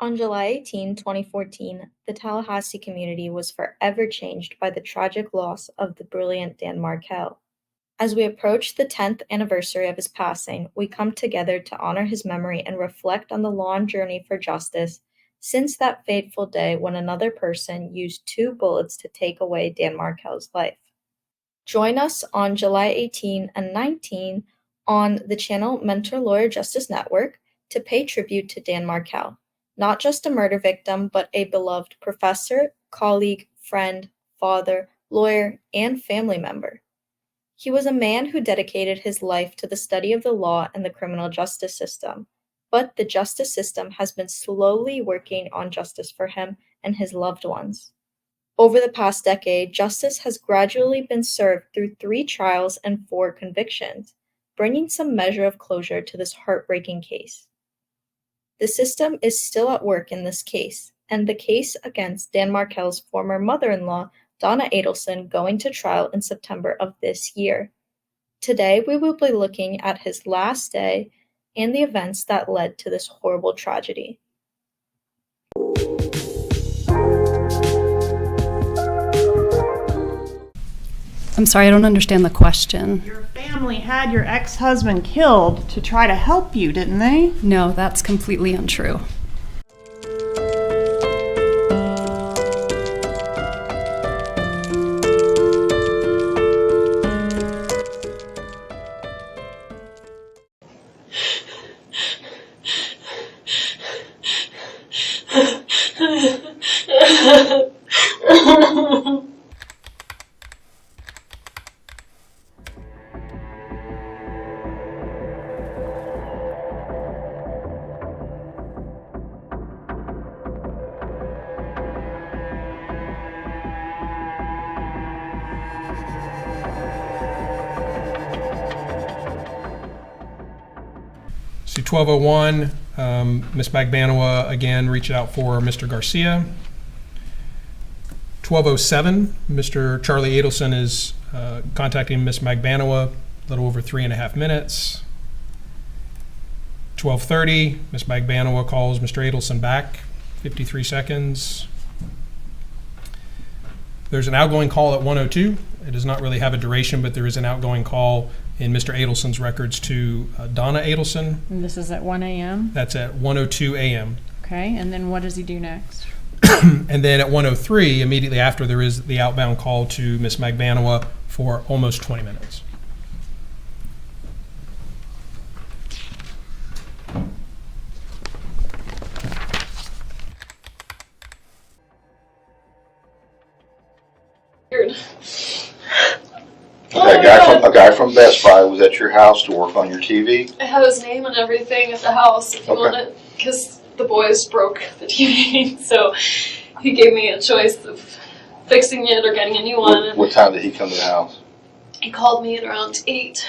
On July 18, 2014, the Tallahahsse community was forever changed by the tragic loss of the brilliant Dan Markel. As we approach the 10th anniversary of his passing, we come together to honor his memory and reflect on the long journey for justice since that fateful day when another person used 2 bullets to take away Dan Markel's life. Join us on July 18 and 19 on the channel Mentour Lawyer Justice Network to pay tribute to Dan Markel, not just a murder victim, but a beloved professor, colleague, friend, father, lawyer, and family member. He was a man who dedicated his life to the study of the law and the criminal justice system, but the justice system has been slowly working on justice for him and his loved ones. Over the past decade, justice has gradually been served through 3 trials and 4 convictions, bringing some measure of closure to this heartbreaking case. The system is still at work in this case, and the case against Dan Markel's former mother-in-law, Donna Adelson, going to trial in September of this year. Today, we will be looking at his last day and the events that led to this horrible tragedy. I'm sorry, I don't understand the question. Your family had your ex-husband killed to try to help you, didn't they? No, that's completely untrue. See 1201, Ms. Magbanua again reached out for Mr. Garcia. 1207, Mr. Charlie Adelson is contacting Ms. Magbanua, a little over 3.5 minutes. 1230, Ms. Magbanua calls Mr. Adelson back, 53 seconds. There's an outgoing call at 102. It does not really have a duration, but there is an outgoing call in Mr. Adelson's records to Donna Adelson. And this is at 1 a.m.? That's at 1:02 a.m. Okay, and then what does he do next? And then at 1:03, immediately after, there is the outbound call to Ms. Magbanua for almost 20 minutes. Weird. A guy from Best Buy was at your house to work on your TV? I have his name and everything at the house if you want it, because the boys broke the TV, so he gave me a choice of fixing it or getting a new one. What time did he come to the house? He called me at around 8.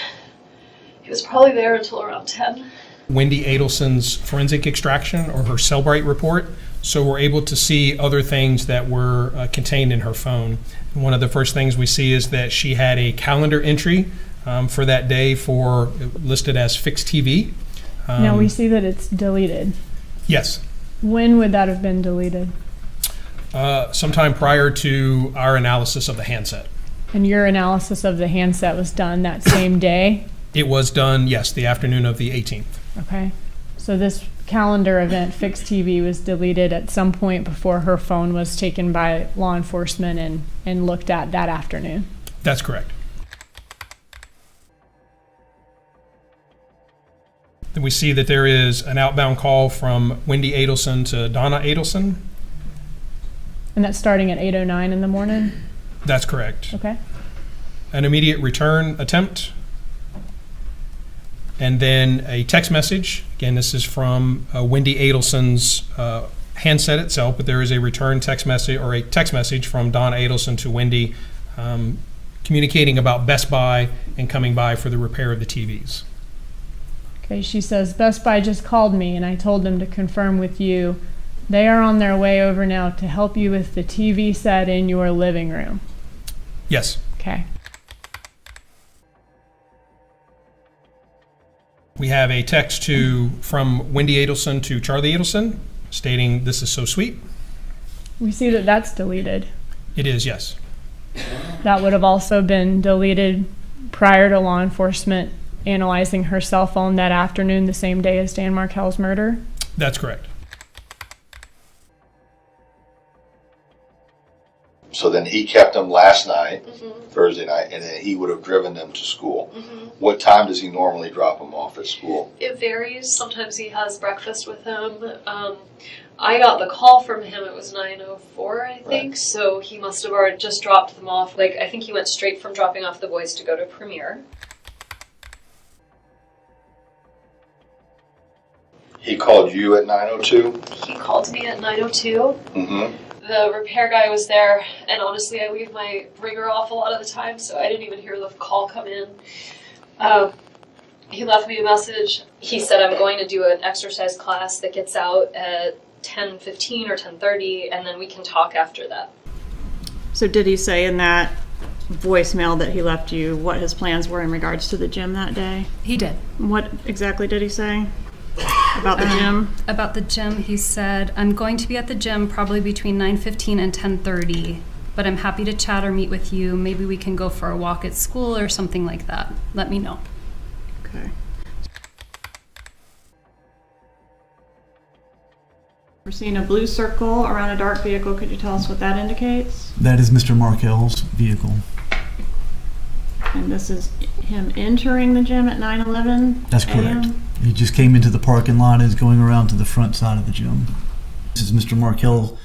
He was probably there until around 10. Wendi Adelson's forensic extraction or her Cellbrite report, so we're able to see other things that were contained in her phone. One of the first things we see is that she had a calendar entry for that day for listed as fixed TV. Now we see that it's deleted. Yes. When would that have been deleted? Sometime prior to our analysis of the handset. And your analysis of the handset was done that same day? It was done, yes, the afternoon of the 18th. Okay. So this calendar event, fixed TV, was deleted at some point before her phone was taken by law enforcement and looked at that afternoon? That's correct. Then we see that there is an outbound call from Wendi Adelson to Donna Adelson. And that's starting at 8:09 in the morning? That's correct. Okay. An immediate return attempt. And then a text message. Again, this is from Wendi Adelson's handset itself, but there is a return text message or a text message from Donna Adelson to Wendi communicating about Best Buy and coming by for the repair of the TVs. Okay, she says, Best Buy just called me and I told them to confirm with you. They are on their way over now to help you with the TV set in your living room. Yes. Okay. We have a text from Wendi Adelson to Charlie Adelson. stating, "This is so sweet." We see that that's deleted. It is, yes. That would have also been deleted prior to law enforcement analyzing her cell phone that afternoon, the same day as Dan Markel's murder. That's correct. So then he kept them last night, Thursday night, and then he would have driven them to school. What time does he normally drop them off at school? It varies. Sometimes he has breakfast with him. I got the call from him. It was 9:04, I think. Right. So he must have already just dropped them off. Like, I think he went straight from dropping off the boys to go to Premier. He called you at 9:02? He called me at 9:02. Mm-hmm. The repair guy was there, and honestly, I leave my ringer off a lot of the time, so I didn't even hear the call come in. He left me a message. He said, "I'm going to do an exercise class that gets out at 10:15 or 10:30, and then we can talk after that." So did he say in that voicemail that he left you what his plans were in regards to the gym that day? He did. What exactly did he say about the gym? About the gym, he said, "I'm going to be at the gym probably between 9:15 and 10:30, but I'm happy to chat or meet with you. Maybe we can go for a walk at school or something like that. Let me know." Okay. We're seeing a blue circle around a dark vehicle. Could you tell us what that indicates? That is Mr. Markel's vehicle. And this is him entering the gym at 9:11? That's correct. He just came into the parking lot and is going around to the front side of the gym. This is Mr. Markel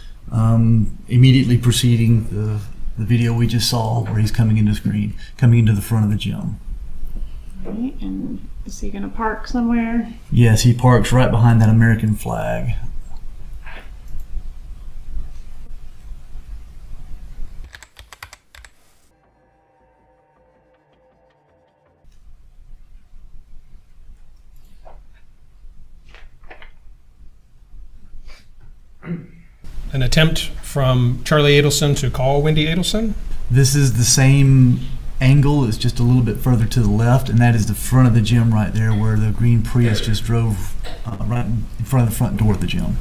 immediately preceding the video we just saw where he's coming into screen, coming into the front of the gym. Right, and is he going to park somewhere? Yes, he parks right behind that American flag. An attempt from Charlie Adelson to call Wendi Adelson. This is the same angle, it's just a little bit further to the left, and that is the front of the gym right there where the green Prius just drove right in front of the front door of the gym.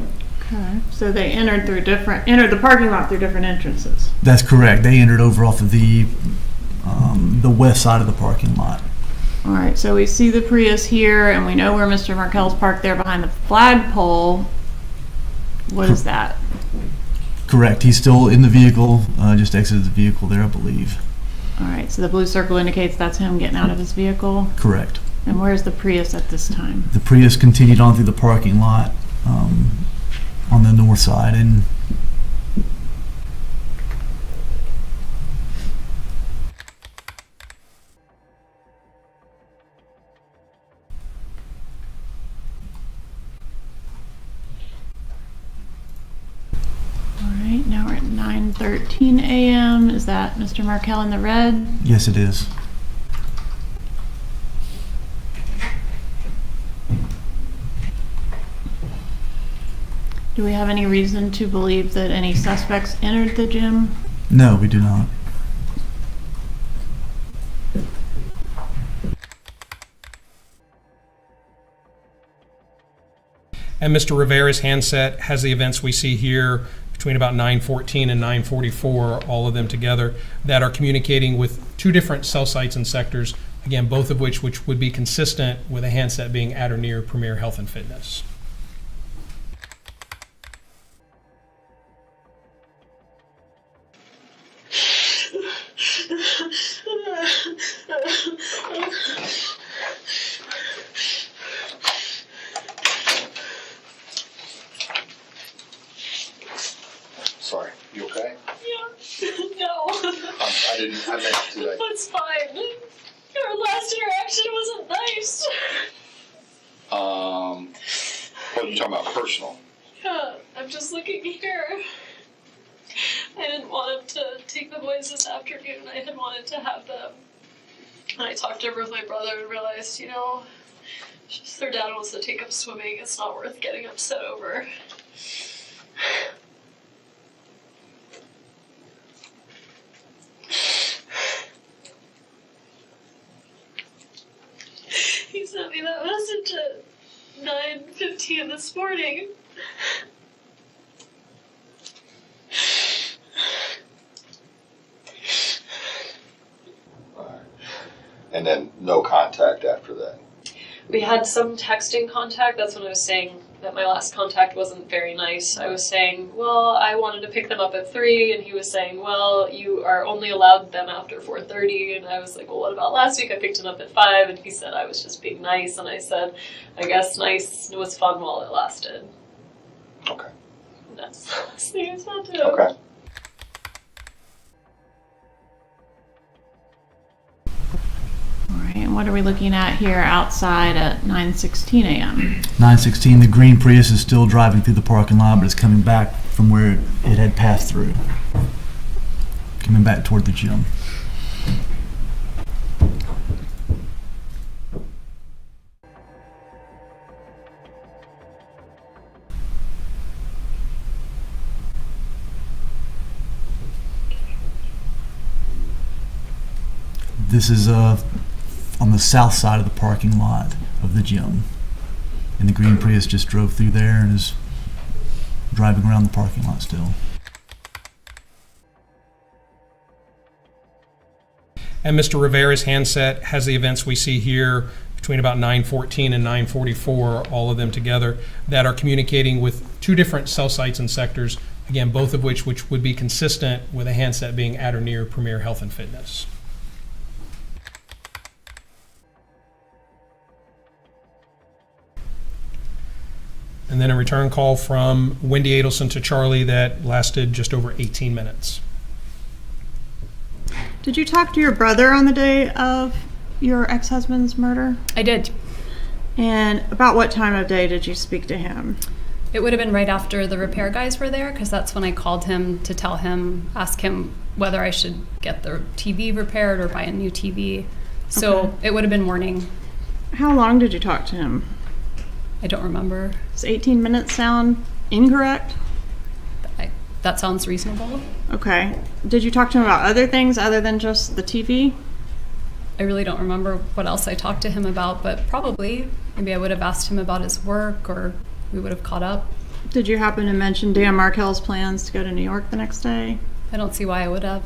Okay, so they entered the parking lot through different entrances. That's correct. They entered over off of the west side of the parking lot. All right, so we see the Prius here, and we know where Mr. Markel's parked there behind the flagpole. What is that? Correct. He's still in the vehicle, just exited the vehicle there, I believe. All right, so the blue circle indicates that's him getting out of his vehicle. Correct. And where's the Prius at this time? The Prius continued on through the parking lot on the north side, and All right, now we're at 9:13 a.m. Is that Mr. Markel in the red? yes, it is. Do we have any reason to believe that any suspects entered the gym? No, we do not. And Mr. Rivera's handset has the events we see here between about 9:14 and 9:44, all of them together, that are communicating with two different cell sites and sectors, again, both of which would be consistent with a handset being at or near Premier Health and Fitness. Sorry, you okay? Yeah. No. I meant to. It's fine. Our last interaction wasn't nice. What are you talking about, personal? Yeah, I'm just looking here. I didn't want him to take the boys this afternoon. I had wanted to have them. And I talked over with my brother and realized, just their dad wants to take them swimming. It's not worth getting upset over. He sent me that message at 9:15 this morning. And then no contact after that. We had some texting contact. That's when I was saying that my last contact wasn't very nice. I was saying, well, I wanted to pick them up at 3, and he was saying, well, you are only allowed them after 4:30, and I was like, well, what about last week? I picked them up at 5, and he said I was just being nice, and I said, I guess nice was fun while it lasted. Okay. And that's the last thing I said to him. Okay. All right, and what are we looking at here outside at 9:16 a.m.? 9:16, the green Prius is still driving through the parking lot, but it's coming back from where it had passed through. Coming back toward the gym. This is on the south side of the parking lot of the gym. And the green Prius just drove through there and is driving around the parking lot still. And Mr. Rivera's handset has the events we see here between about 9:14 and 9:44, all of them together, that are communicating with 2 different cell sites and sectors, again, both of which would be consistent with a handset being at or near Premier Health and Fitness. And then a return call from Wendi Adelson to Charlie that lasted just over 18 minutes. Did you talk to your brother on the day of your ex-husband's murder? I did. And about what time of day did you speak to him? It would have been right after the repair guys were there, because that's when I called him to ask him whether I should get the TV repaired or buy a new TV. So Okay. it would have been morning. How long did you talk to him? I don't remember. Does 18 minutes sound incorrect? That sounds reasonable. Okay. Did you talk to him about other things other than just the TV? I really don't remember what else I talked to him about, but probably. Maybe I would have asked him about his work, or we would have caught up. Did you happen to mention Dan Markel's plans to go to New York the next day? I don't see why I would have.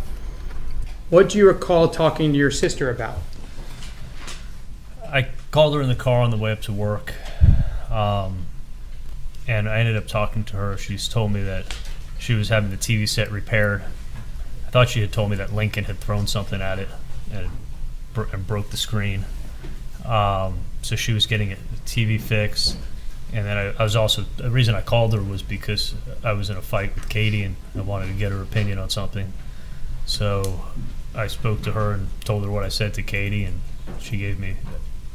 What do you recall talking to your sister about? I called her in the car on the way up to work, and I ended up talking to her. She's told me that she was having the TV set repaired. I thought she had told me that Lincoln had thrown something at it and broke the screen. So she was getting a TV fixed. And then I was also, the reason I called her was because I was in a fight with Katie and I wanted to get her opinion on something. So I spoke to her and told her what I said to Katie, and she gave me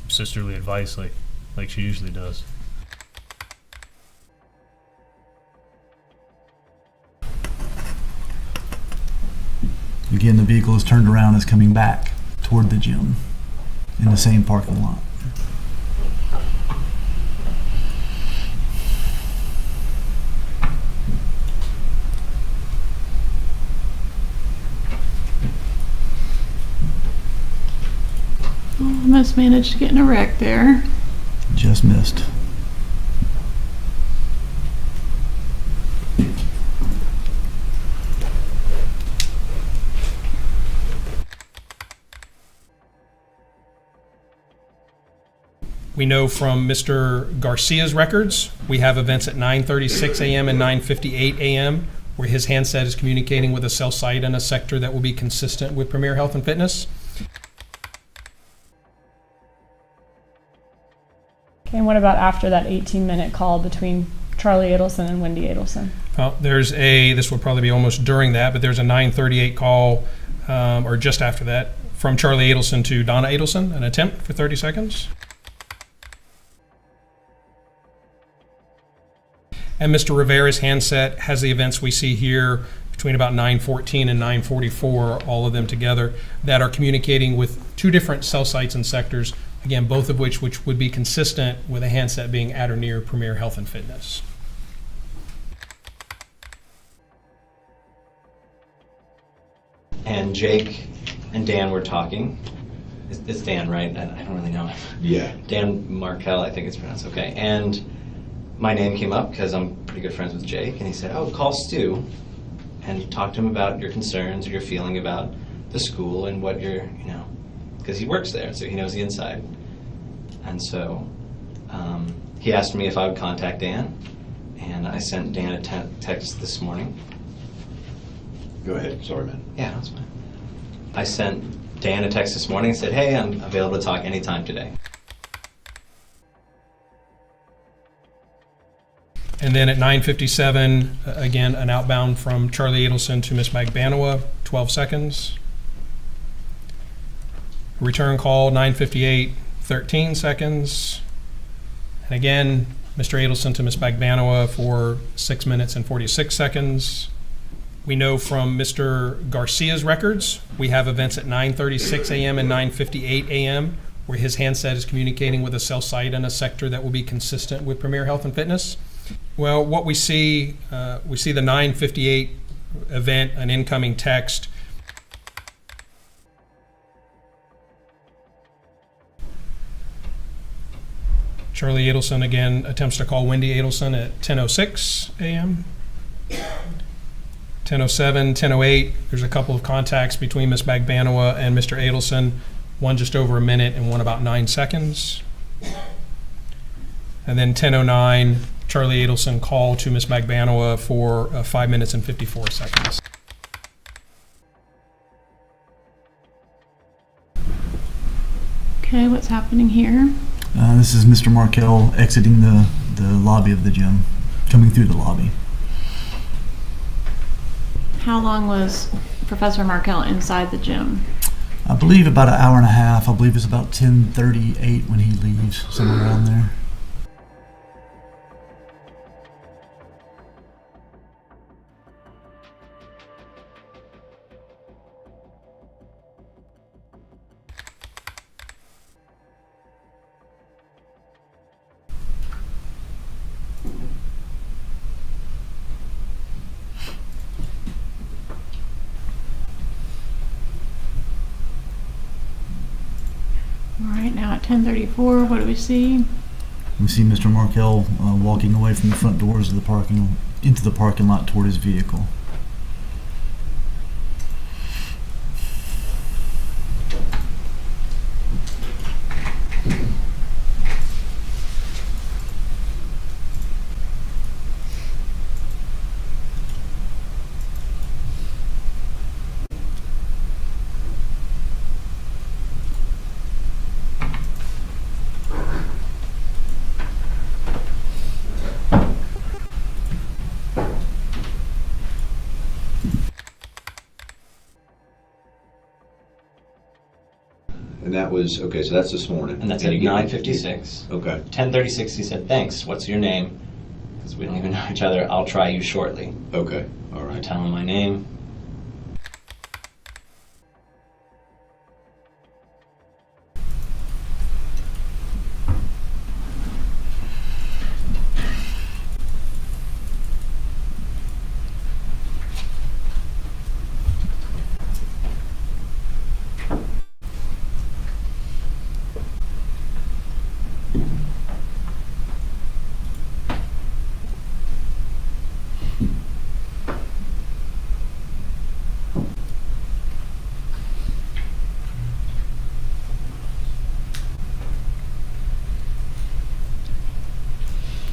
sisterly advice like she usually does. Again, the vehicle is turned around and is coming back toward the gym in the same parking lot. Almost managed to get in a wreck there. Just missed. We know from Mr. Garcia's records, we have events at 9:36 a.m. and 9:58 a.m. where his handset is communicating with a cell site in a sector that will be consistent with Premier Health and Fitness. Okay, and what about after that 18-minute call between Charlie Adelson and Wendi Adelson? Well, this will probably be almost during that, but there's a 9:38 call, or just after that, from Charlie Adelson to Donna Adelson, an attempt for 30 seconds. And Mr. Rivera's handset has the events we see here between about 9:14 and 9:44, all of them together, that are communicating with 2 different cell sites and sectors, again, both of which would be consistent with a handset being at or near Premier Health and Fitness. And Jake and Dan were talking. It's Dan, right? I don't really know. Yeah. Dan Markel, I think it's pronounced okay. And my name came up because I'm pretty good friends with Jake, and he said, oh, call Stu and talk to him about your concerns or your feeling about the school and what you're, because he works there, so he knows the inside. And so he asked me if I would contact Dan, and I sent Dan a text this morning. Go ahead, sorry, man. Yeah, that's fine. I sent Dan a text this morning and said, hey, I'm available to talk anytime today. And then at 9:57, again, an outbound from Charlie Adelson to Ms. Magbanua, 12 seconds. Return call, 9:58, 13 seconds. And again, Mr. Adelson to Ms. Magbanua for 6 minutes and 46 seconds. We know from Mr. Garcia's records, we have events at 9:36 a.m. and 9:58 a.m. where his handset is communicating with a cell site in a sector that will be consistent with Premier Health and Fitness. Well, what we see the 9:58 event, an incoming text. Charlie Adelson again attempts to call Wendi Adelson at 10:06 a.m. 10:07, 10:08, there's a couple of contacts between Ms. Magbanua and Mr. Adelson, one just over a minute and one about 9 seconds. And then 10:09, Charlie Adelson call to Ms. Magbanua for 5 minutes and 54 seconds. Okay, what's happening here? This is Mr. Markel exiting the lobby of the gym, coming through the lobby. How long was Professor Markel inside the gym? I believe about an hour and a half. I believe it's about 10:38 when he leaves, somewhere around there. All right, now at 10:34, what do we see? We see Mr. Markel walking away from the front doors of the into the parking lot toward his vehicle. And that was, okay, so that's this morning. And that's at 9:56. Okay. 10:36, he said, thanks, what's your name? Because we don't even know each other. I'll try you shortly. Okay, all I right. tell him my name.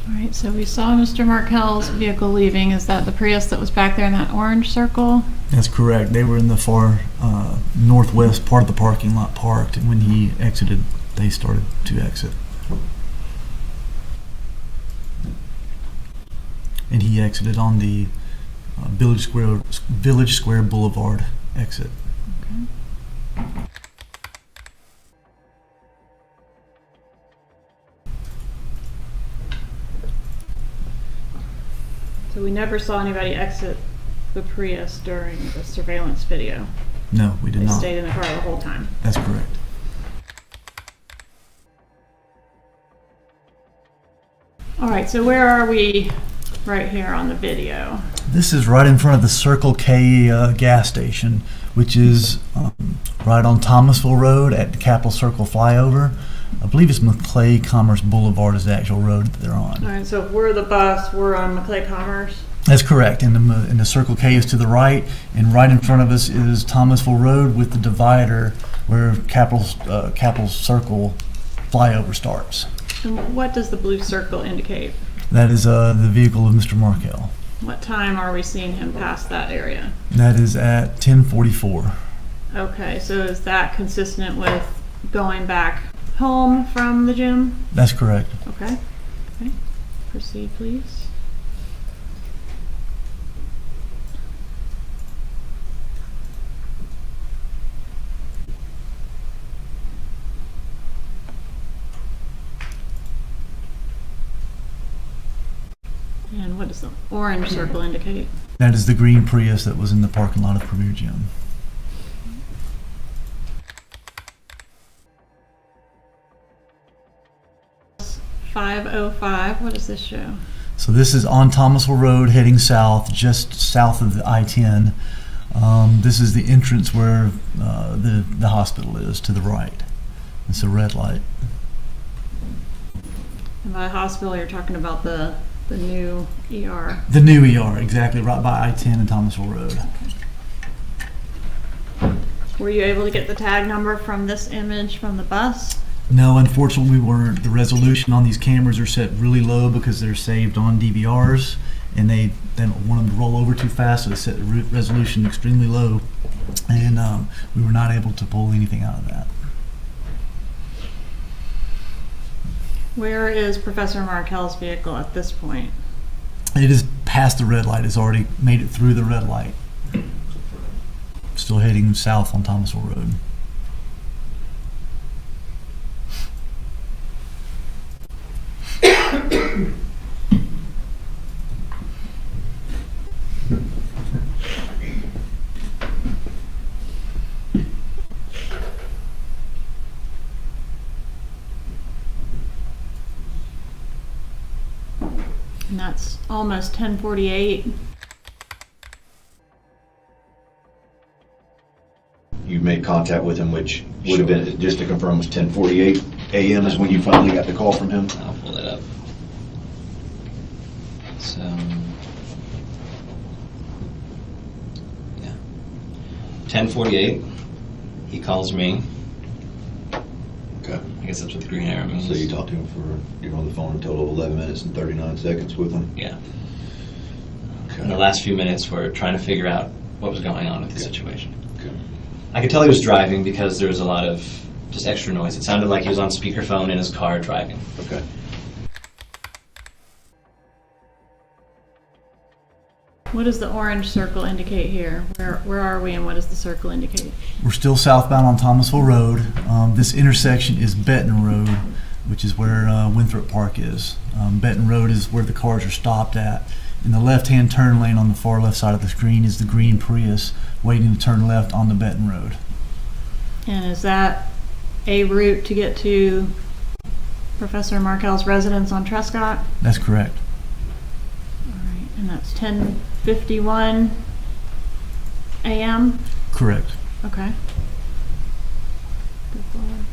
All right, so we saw Mr. Markel's vehicle leaving. Is that the Prius that was back there in that orange circle? That's correct. They were in the far northwest part of the parking lot parked, and when he exited, they started to exit. And he exited on the Village Square Boulevard exit. Okay. So we never saw anybody exit the Prius during the surveillance video. No, we did They not. stayed in the car the whole time. That's correct. All right, so where are we right here on the video? This is right in front of the Circle K gas station, which is right on Thomasville Rd at the Capitol Circle flyover. I believe it's Maclay Commerce Boulevard is the actual road that they're on. All right, so if we're the bus, we're on Maclay Commerce. That's correct. And the Circle K is to the right, and right in front of us is Thomasville Road with the divider where Capitol Circle flyover starts. And what does the blue circle indicate? That is the vehicle of Mr. Markel. What time are we seeing him pass that area? That is at 10:44. Okay, so is that consistent with going back home from the gym? That's correct. Okay. Okay. Proceed, please. And what does the orange circle indicate? That is the green Prius that was in the parking lot of Premier Gym. .505, what does this show? So this is on Thomasville Road heading south, just south of the I-10. This is the entrance where the hospital is to the right. It's a red light. And by hospital, you're talking about the new ER. The new ER, exactly, right by I-10 and Thomasville Road. Were you able to get the tag number from this image from the bus? No, unfortunately we weren't. The resolution on these cameras are set really low because they're saved on DVRs, and they don't want them to roll over too fast, so they set the resolution extremely low, and we were not able to pull anything out of that. Where is Professor Markel's vehicle at this point? It is past the red light. It's already made it through the red light. Still heading south on Thomasville Road. And that's almost 10:48. You made contact with him, which would have been, just to confirm, was 10:48 a.m. is when you finally got the call from him? I'll pull that up. So, yeah. 10:48, he calls me. Okay. I guess that's what the green arrow means. So you talked to him for, you were on the phone a total of 11 minutes and 39 seconds with him? Yeah. Okay. In the last few minutes, we're trying to figure out what was going on with the situation. Okay. I could tell he was driving because there was a lot of just extra noise. It sounded like he was on speakerphone in his car driving. Okay. What does the orange circle indicate here? Where are we and what does the circle indicate? We're still southbound on Thomasville Road. This intersection is Betton Road, which is where Winthrop Park is. Betton Road is where the cars are stopped at. In the left-hand turn lane on the far left side of the screen is the green Prius waiting to turn left on the Betton Road. And is that a route to get to Professor Markel's residence on Trescott? That's correct. All right, and that's 10:51 a.m.? Correct. Okay. Go forward.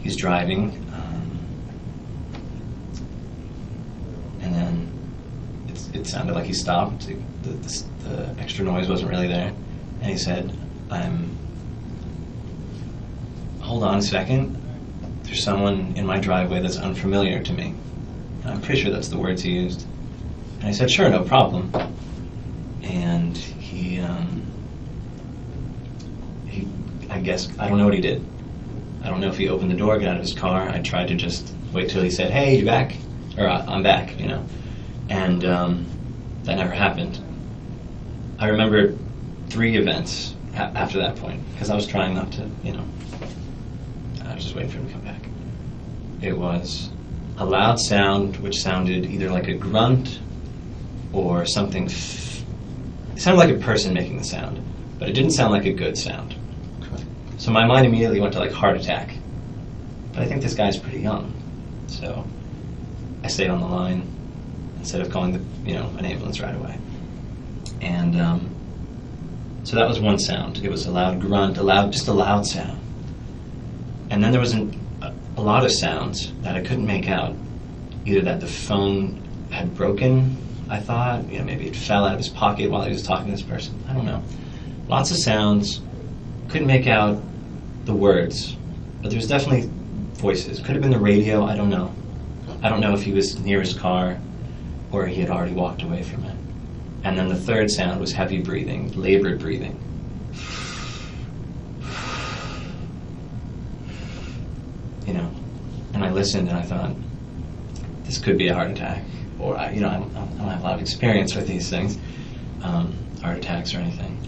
He's driving, and then it sounded like he stopped. The extra noise wasn't really there, and he said, hold on a second, there's someone in my driveway that's unfamiliar to me. And I'm pretty sure that's the words he used. And I said, sure, no problem. And he I guess, I don't know what he did. I don't know if he opened the door, got out of his car. I tried to just wait till he said, hey, you back? Or I'm back, you know. And that never happened. I remember 3 events after that point, because I was trying not to, you know, I was just waiting for him to come back. It was a loud sound, which sounded either like a grunt or something. It sounded like a person making the sound, but it didn't sound like a good sound. So my mind immediately went to like heart attack. But I think this guy's pretty young. So I stayed on the line instead of calling an ambulance right away. And so that was one sound. It was a loud grunt, just a loud sound. And then there was a lot of sounds that I couldn't make out. Either that the phone had broken, I thought, maybe it fell out of his pocket while he was talking to this person. I don't know. Lots of sounds. Couldn't make out the words, but there was definitely voices. Could have been the radio, I don't know. I don't know if he was near his car or he had already walked away from it. And then the third sound was heavy breathing, labored breathing. And I listened and I thought, this could be a heart attack. Or, I don't have a lot of experience with these things, heart attacks or anything.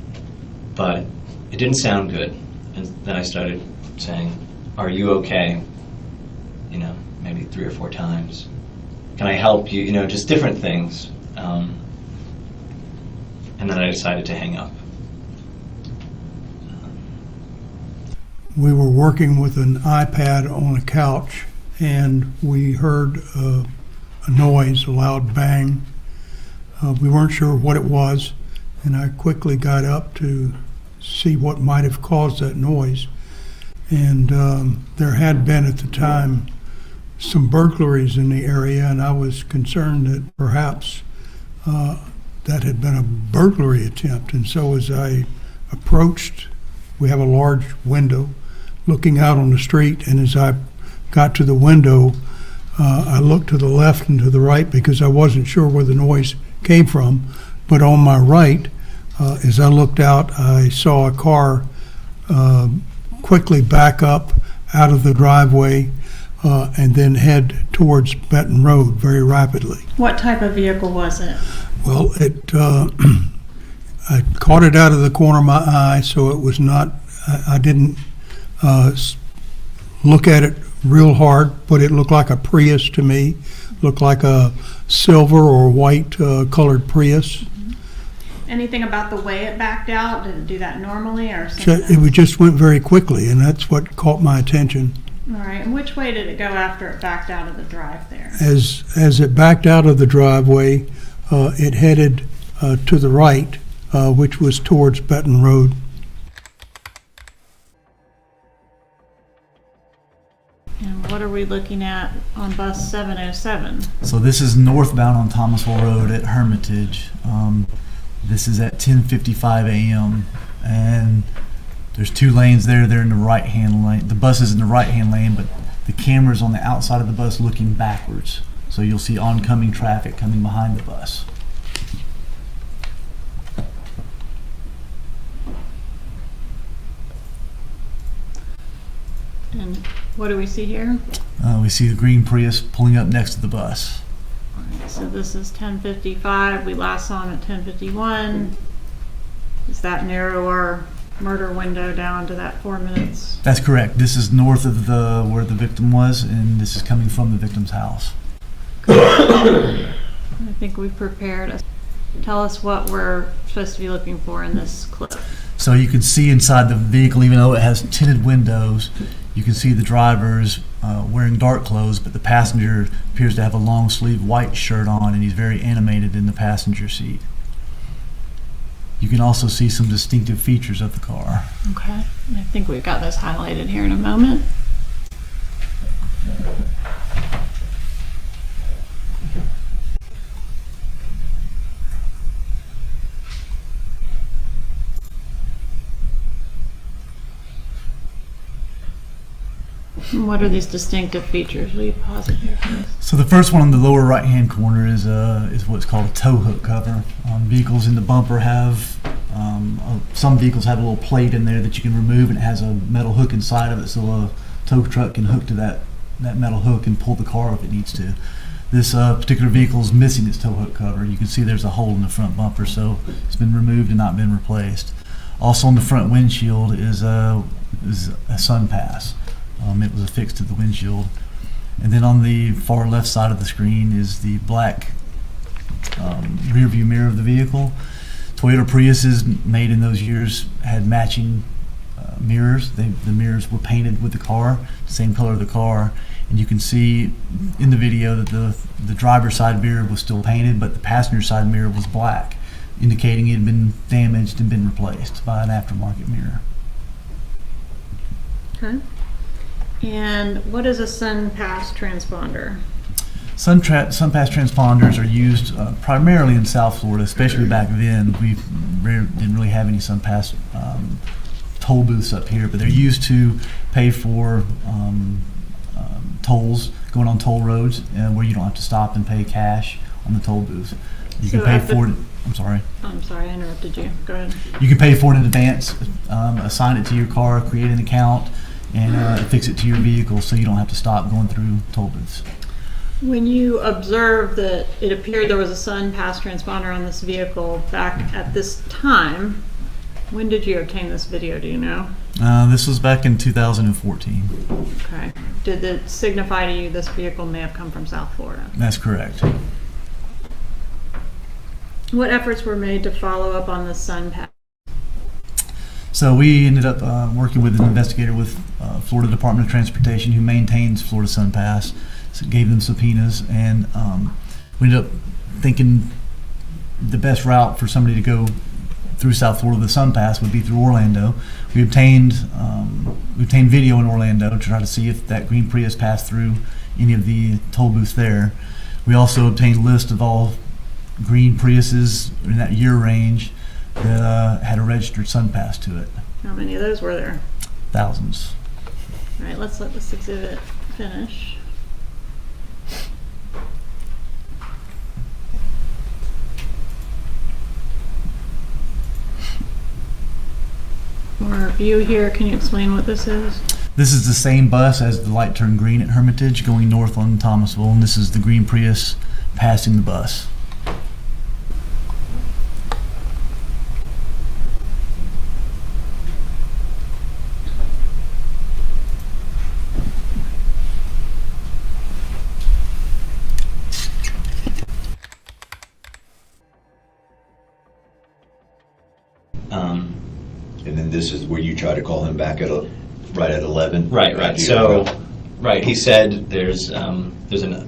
But it didn't sound good. And then I started saying, are you okay? Maybe 3 or 4 times. Can I help you? Just different things. And then I decided to hang up. We were working with an iPad on a couch, and we heard a noise, a loud bang. We weren't sure what it was, and I quickly got up to see what might have caused that noise. And there had been at the time some burglaries in the area, and I was concerned that perhaps that had been a burglary attempt. And so as I approached, we have a large window looking out on the street, and as I got to the window, I looked to the left and to the right because I wasn't sure where the noise came from. But on my right, as I looked out, I saw a car quickly back up out of the driveway and then head towards Betton Rd very rapidly. What type of vehicle was it? Well, I caught it out of the corner of my eye, so it was not, I didn't look at it real hard, but it looked like a Prius to me, looked like a silver or white colored Prius. Anything about the way it backed out? Did it do that normally or something? It just went very quickly, and that's what caught my attention. All right, and which way did it go after it backed out of the drive there? As it backed out of the driveway, it headed to the right, which was towards Betton Rd. And what are we looking at on bus 707? So this is northbound on Thomasville Rd at Hermitage. This is at 10:55 a.m. and there's 2 lanes there. They're in the right-hand lane. The bus is in the right-hand lane, but the camera's on the outside of the bus looking backwards. So you'll see oncoming traffic coming behind the bus. And what do we see here? We see the green Prius pulling up next to the bus. So this is 10:55. We last saw him at 10:51. Does that narrow our murder window down to that 4 minutes? That's correct. This is north of where the victim was, and this is coming from the victim's house. I think we've prepared. Tell us what we're supposed to be looking for in this clip. So you can see inside the vehicle, even though it has tinted windows, you can see the driver's wearing dark clothes, but the passenger appears to have a long sleeve white shirt on, and he's very animated in the passenger seat. You can also see some distinctive features of the car. Okay, I think we've got those highlighted here in a moment. What are these distinctive features? Will you pause it here, please? So the first one in the lower right-hand corner is what's called a tow hook cover. Vehicles in the bumper have, some vehicles have a little plate in there that you can remove, and it has a metal hook inside of it, so a tow truck can hook to that metal hook and pull the car if it needs to. This particular vehicle is missing its tow hook cover. You can see there's a hole in the front bumper, so it's been removed and not been replaced. Also on the front windshield is a sun pass. It was affixed to the windshield. And then on the far left side of the screen is the black rear view mirror of the vehicle. Toyota Priuses made in those years had matching mirrors. The mirrors were painted with the car, same color of the car, and you can see in the video that the driver's side mirror was still painted, but the passenger side mirror was black, indicating it had been damaged and been replaced by an aftermarket mirror. Okay. And what is a SunPass transponder? SunPass transponders are used primarily in South Florida, especially back then. We didn't really have any SunPass toll booths up here, but they're used to pay for tolls going on toll roads where you don't have to stop and pay cash on the toll booth. You can pay for it. I'm sorry, I interrupted you. Go ahead. You can pay for it in advance, assign it to your car, create an account, and fix it to your vehicle so you don't have to stop going through toll booths. When you observed that it appeared there was a SunPass transponder on this vehicle back at this time, when did you obtain this video, do you know? This was back in 2014. Okay. Did it signify to you this vehicle may have come from South Florida? That's correct. What efforts were made to follow up on the SunPass? So we ended up working with an investigator with Florida Department of Transportation who maintains Florida SunPass. So gave them subpoenas, and we ended up thinking the best route for somebody to go through South Florida with the SunPass would be through Orlando. We obtained video in Orlando to try to see if that green Prius passed through any of the toll booths there. We also obtained a list of all green Priuses in that year range that had a registered SunPass to it. How many of those were there? Thousands. All right, let's let this exhibit finish. For our view here, can you explain what this is? This is the same bus as the light turned green at Hermitage going north on Thomasville, and this is the green Prius passing the bus. And then this is where you try to call him back at right at 11. Right. So, right. He said there's an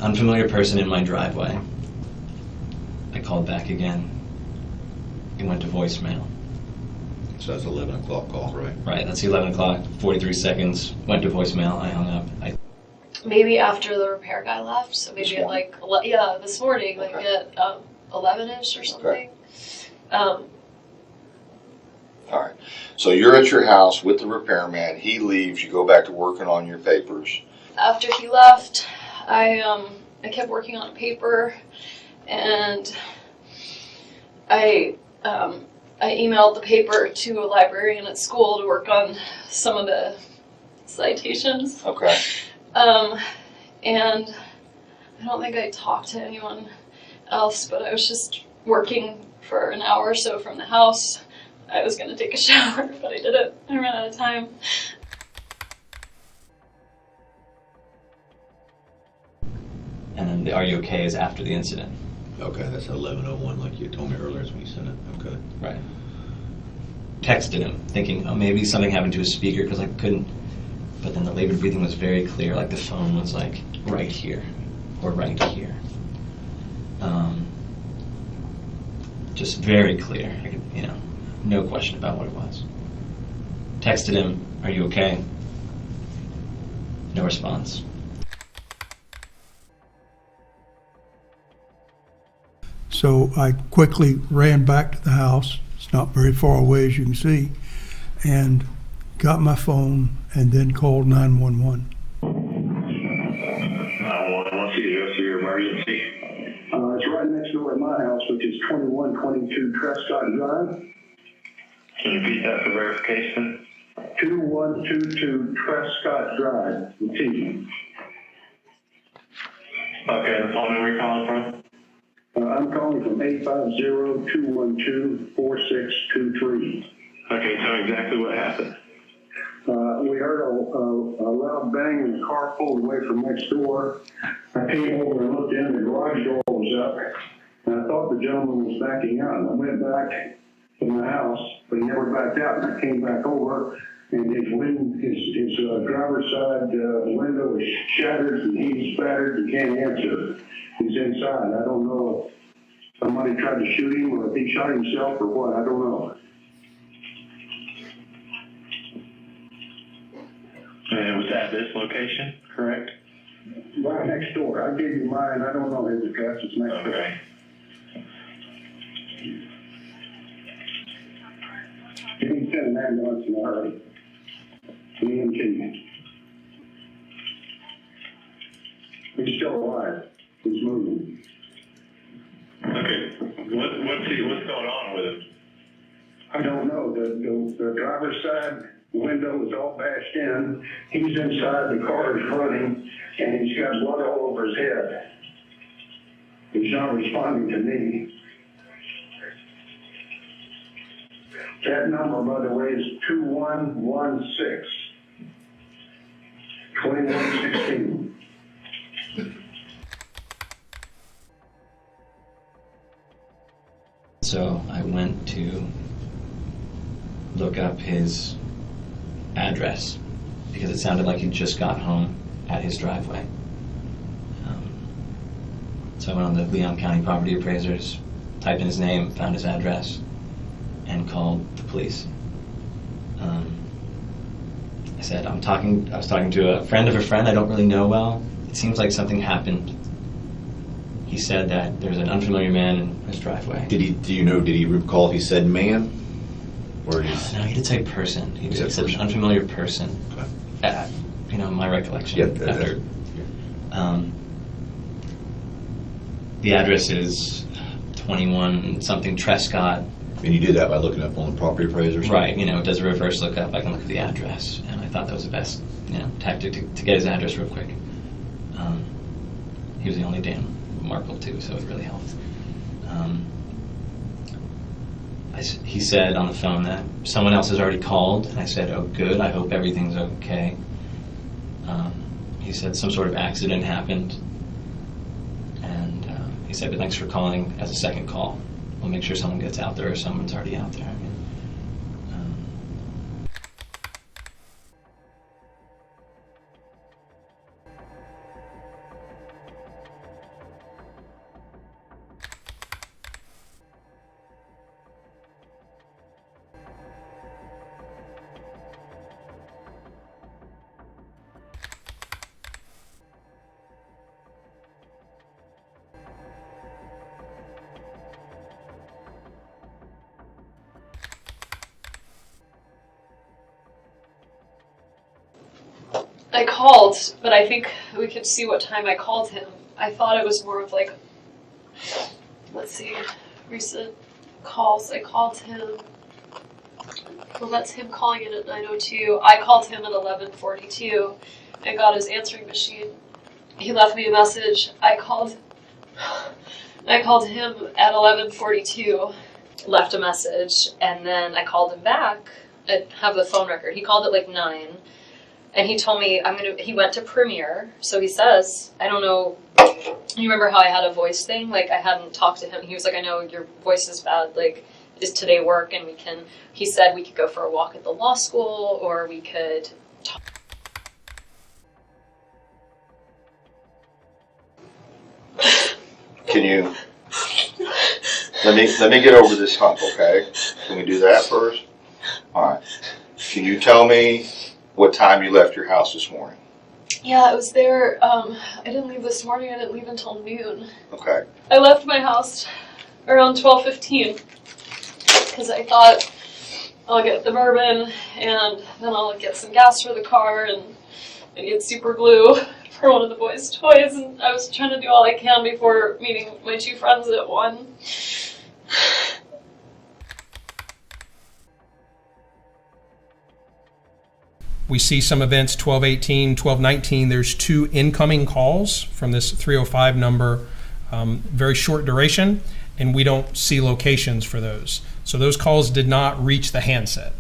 unfamiliar person in my driveway. I called back again. It went to voicemail. So that's 11 o'clock call, right? Right. That's the 11 o'clock. 43 seconds. Went to voicemail. I hung up. Maybe after the repair guy left. So maybe at like this morning, like at 11ish or something. Okay. All right. So you're at your house with the repairman. He leaves. You go back to working on your papers. After he left, I kept working on a paper, and I emailed the paper to a librarian at school to work on some of the citations. Okay. And I don't think I talked to anyone else, but I was just working for an hour or so from the house. I was going to take a shower, but I didn't. I ran out of time. And then the "Are you okay?" is after the incident. Okay, that's 11:01, like you told me earlier when you sent it. Okay. Right. Texted him, thinking, oh, maybe something happened to his speaker because I couldn't. But then the labored breathing was very clear, like the phone was like right here or right here. Just very clear. I could, no question about what it was. Texted him, "Are you okay?" No response. So I quickly ran back to the house. It's not very far away, as you can see, and got my phone and then called 911. 911, what's your emergency? It's right next door at my house, which is 2122 Trescott Drive. Can you repeat that for verification? 2122 Trescott Drive, with T. Okay, the phone number you're calling from? I'm calling from 850-212-4623. Okay, tell me exactly what happened. We heard a loud bang and the car pulled away from next door. I came over and looked in, the garage door was up, and I thought the gentleman was backing out. I went back to my house, but he never backed out, and I came back over, And his driver's side window is shattered and he's battered. He can't answer. He's inside. I don't know if somebody tried to shoot him or if he shot himself or what. I don't know. And was that this location, correct? Right next door. I gave you mine. I don't know his address. It's next door. Okay. He can send an ambulance in a hurry. EMT. He's still alive. He's moving. Okay. What's going on with him? I don't know. The driver's side window is all bashed in. He's inside. The car is running, and he's got blood all over his head. He's not responding to me. That number, by the way, is 2116. 2116. So I went to look up his address because it sounded like he just got home at his driveway. So I went on the Leon County Property Appraisers, typed in his name, found his address, and called the police. I said, I was talking to a friend of a friend I don't really know well. It seems like something happened. He said that there's an unfamiliar man in his driveway. Did he recall if he said man? Or No, he did say person. He said an unfamiliar person. Okay. My recollection. Yep. After, the address is 21 something Trescott. And you did that by looking up on the property appraisers? Right, it does a reverse lookup. I can look at the address, and I thought that was the best, tactic to get his address real quick. He was the only damn Markel too, so it really helped. He said on the phone that someone else has already called, and I said, "Oh, good. I hope everything's okay." He said some sort of accident happened, and he said, "But thanks for calling as a second call. We'll make sure someone gets out there or someone's already out there." I called, but I think we could see what time I called him. I thought it was more of like, let's see, recent calls. I called him. Well, that's him calling in at 9:02. I called him at 11:42 and got his answering machine. He left me a message. I called him at 11:42, left a message, and then I called him back. I have the phone record. He called at like 9. And he told me he went to Premiere, so he says, I don't know, you remember how I had a voice thing? Like, I hadn't talked to him. He was like, I know your voice is bad, like, does today work? And he said we could go for a walk at the law school, or we could talk. Can you, let me get over this hump, okay? Can we do that first? All right. Can you tell me what time you left your house this morning? Yeah, I was there. I didn't leave this morning. I didn't leave until noon. Okay. I left my house around 12:15 because I thought I'll get the bourbon and then I'll get some gas for the car and get super glue for one of the boys' toys. And I was trying to do all I can before meeting my two friends at 1. We see some events 12:18, 12:19. There's 2 incoming calls from this 305 number, very short duration, and we don't see locations for those. So those calls did not reach the handset.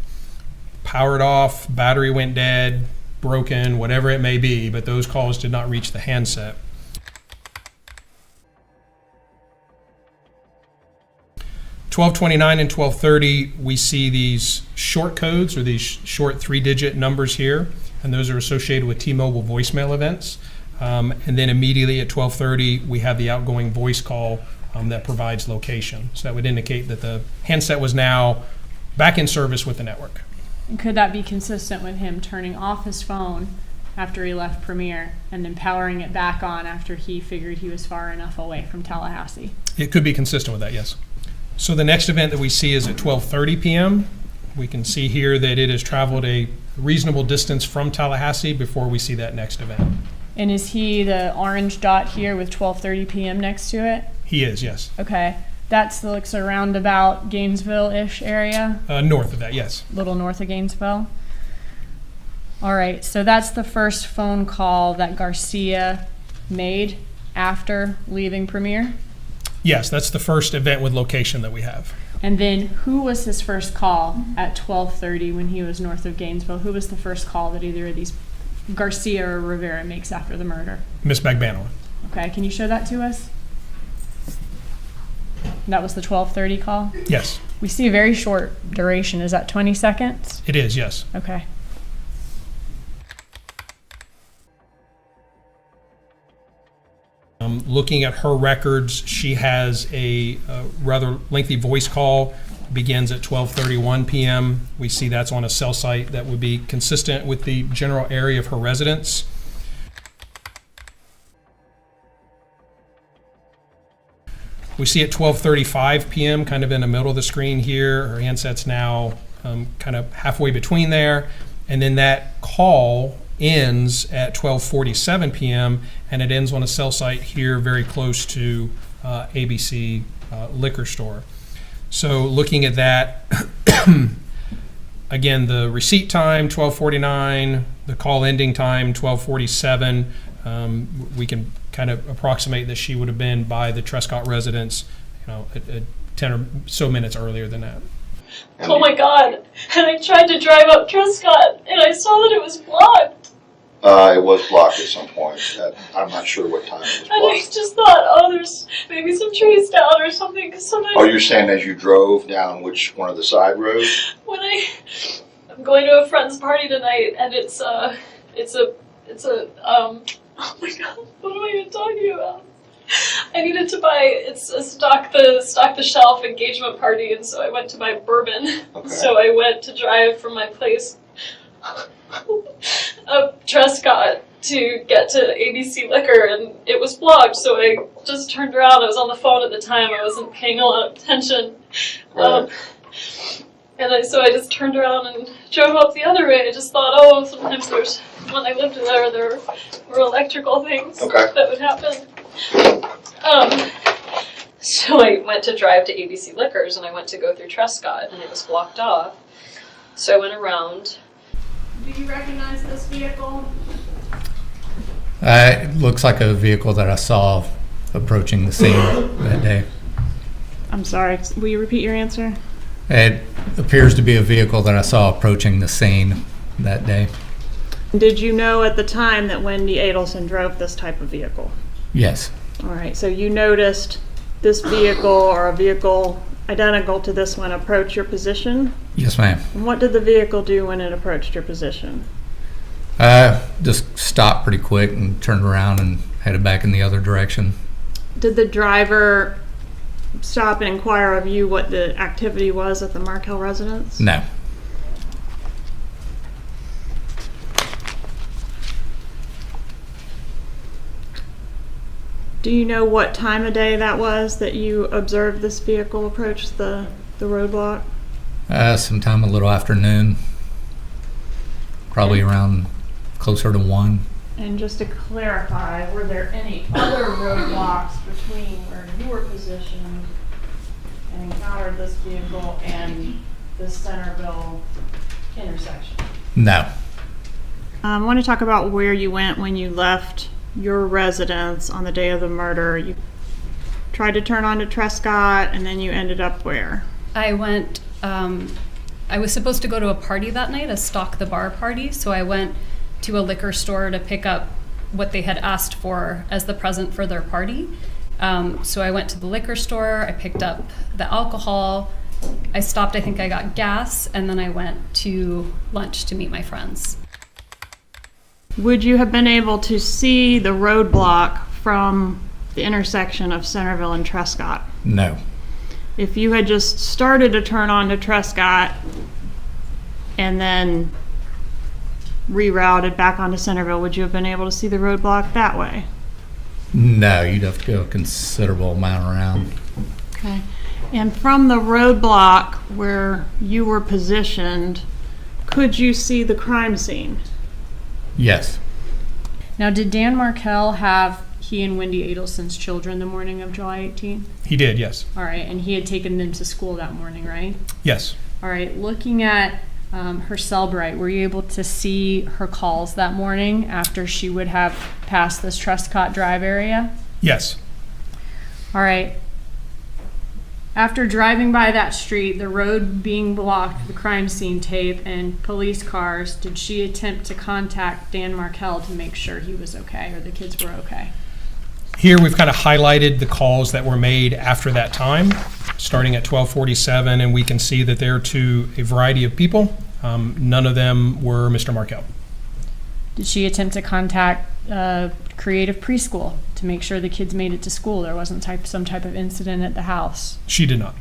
Powered off, battery went dead, broken, whatever it may be, but those calls did not reach the handset. 12:29 and 12:30, we see these short codes or these short 3-digit numbers here, and those are associated with T-Mobile voicemail events. And then immediately at 12:30, we have the outgoing voice call that provides location. So that would indicate that the handset was now back in service with the network. And could that be consistent with him turning off his phone after he left Premier and then powering it back on after he figured he was far enough away from Tallahassee? It could be consistent with that, yes. So the next event that we see is at 12:30 p.m. We can see here that it has traveled a reasonable distance from Tallahassee before we see that next event. And is he the orange dot here with 12:30 p.m. next to it? He is, yes. Okay. That's looks around about Gainesville-ish area? North of that, yes. A little north of Gainesville. All right, so that's the first phone call that Garcia made after leaving Premier? Yes, that's the first event with location that we have. And then who was his first call at 12:30 when he was north of Gainesville? Who was the first call that either of these, Garcia or Rivera, makes after the murder? Miss Magbanua. Okay, can you show that to us? That was the 12:30 call? Yes. We see a very short duration. Is that 20 seconds? It is, yes. Okay. Looking at her records, she has a rather lengthy voice call, begins at 12:31 p.m. We see that's on a cell site that would be consistent with the general area of her residence. We see at 12:35 p.m., kind of in the middle of the screen here, her handset's now kind of halfway between there, and then that call ends at 12:47 p.m. and it ends on a cell site here very close to ABC liquor store. So looking at that, again, the receipt time 12:49, the call ending time 12:47. We can kind of approximate that she would have been by the Trescott residence, at 10 or so minutes earlier than that. Oh my God! And I tried to drive up Trescott, and I saw that it was blocked. It was blocked at some point. I'm not sure what time it was And I blocked. just thought, oh, there's maybe some trees down or something. Because sometimes Oh, you're saying as you drove down which one of the side roads? when I'm going to a friend's party tonight, and it's a oh my God, what am I even talking about? I needed to buy, it's a stock the shelf engagement party, and so I went to buy bourbon. Okay. So I went to drive from my place up Trescott to get to ABC Liquor, and it was blocked, so I just turned around. I was on the phone at the time. I wasn't paying a lot of attention. So I just turned around and drove up the other way. I just thought, oh, sometimes when I lived there were electrical things that would happen. So I went to drive to ABC Liquors, and I went to go through Trescott, and it was blocked off. So I went around. Do you recognize this vehicle? It looks like a vehicle that I saw approaching the scene that day. I'm sorry, will you repeat your answer? It appears to be a vehicle that I saw approaching the scene that day. Did you know at the time that Wendi Adelson drove this type of vehicle? Yes. All right, so you noticed this vehicle or a vehicle identical to this one approach your position? Yes, ma'am. And what did the vehicle do when it approached your position? Just stopped pretty quick and turned around and headed back in the other direction. Did the driver stop and inquire of you what the activity was at the Markel residence? No. Do you know what time of day that was that you observed this vehicle approach the roadblock? Sometime a little afternoon, probably around closer to 1. And just to clarify, were there any other roadblocks between where you were positioned and encountered this vehicle and the Centerville intersection? No. I want to talk about where you went when you left your residence on the day of the murder. You tried to turn onto Trescott, and then you ended up where? I went, I was supposed to go to a party that night, a Stock the Bar party, so I went to a liquor store to pick up what they had asked for as the present for their party. So I went to the liquor store, I picked up the alcohol, I stopped, I think I got gas, and then I went to lunch to meet my friends. Would you have been able to see the roadblock from the intersection of Centerville and Trescott? No. If you had just started to turn onto Trescott and then rerouted back onto Centerville, would you have been able to see the roadblock that way? No, you'd have to go a considerable amount around. Okay. And from the roadblock where you were positioned, could you see the crime scene? Yes. Now, did Dan Markel have he and Wendi Adelson's children the morning of July 18th? He did, yes. All right, and he had taken them to school that morning, right? Yes. All right, looking at her cell bright, were you able to see her calls that morning after she would have passed this Trescott Drive area? Yes. All right. After driving by that street, the road being blocked, the crime scene tape, and police cars, did she attempt to contact Dan Markel to make sure he was okay or the kids were okay? Here we've kind of highlighted the calls that were made after that time, starting at 12:47, and we can see that they're to a variety of people. None of them were Mr. Markel. Did she attempt to contact Creative Preschool to make sure the kids made it to school? There wasn't some type of incident at the house. She did not.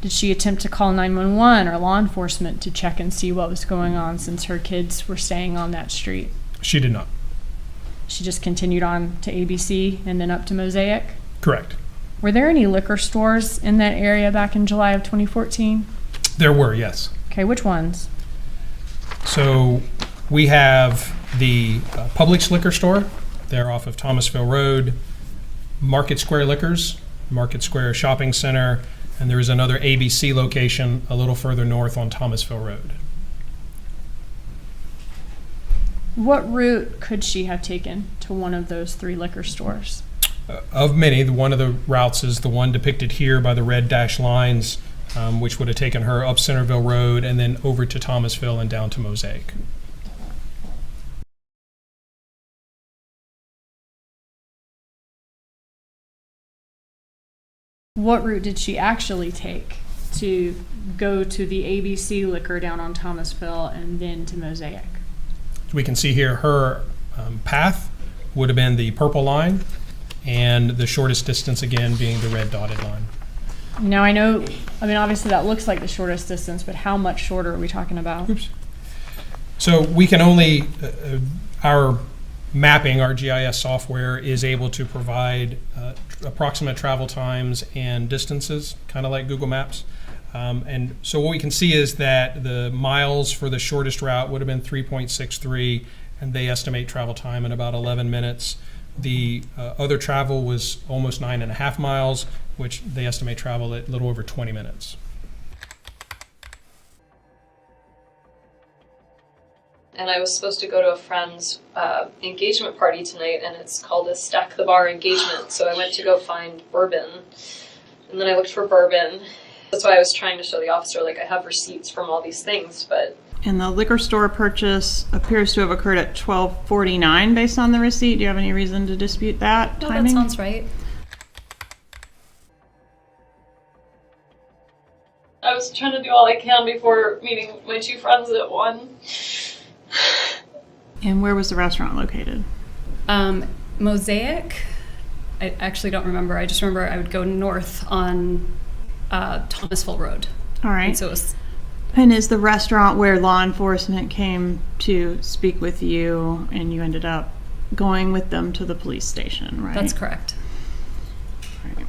Did she attempt to call 911 or law enforcement to check and see what was going on since her kids were staying on that street? She did not. She just continued on to ABC and then up to Mosaic? Correct. Were there any liquor stores in that area back in July of 2014? There were, yes. Okay, which ones? So we have the Publix liquor store. They're off of Thomasville Rd, Market Square Liquors, Market Square Shopping Center, and there is another ABC location a little further north on Thomasville Road. What route could she have taken to one of those three liquor stores? Of many, one of the routes is the one depicted here by the red dashed lines, which would have taken her up Centerville Road and then over to Thomasville and down to Mosaic. What route did she actually take to go to the ABC liquor down on Thomasville and then to Mosaic? We can see here her path would have been the purple line and the shortest distance again being the red dotted line. Now I know, obviously that looks like the shortest distance, but how much shorter are we talking about? Oops. So we can only, our mapping, our GIS software is able to provide approximate travel times and distances, kind of like Google Maps. And so what we can see is that the miles for the shortest route would have been 3.63, and they estimate travel time in about 11 minutes. The other travel was almost 9.5 miles, which they estimate travel at a little over 20 minutes. And I was supposed to go to a friend's engagement party tonight, and it's called a Stack the Bar engagement. So I went to go find Bourbon, and then I looked for Bourbon. That's why I was trying to show the officer, like, I have receipts from all these things, but... And the liquor store purchase appears to have occurred at 12:49 based on the receipt. Do you have any reason to dispute that No, timing? that sounds right. I was trying to do all I can before meeting my two friends at 1. And where was the restaurant located? Mosaic? I actually don't remember. I just remember I would go north on Thomasville Road. All right. And so it was... And is the restaurant where law enforcement came to speak with you and you ended up going with them to the police station, right? That's correct. Right.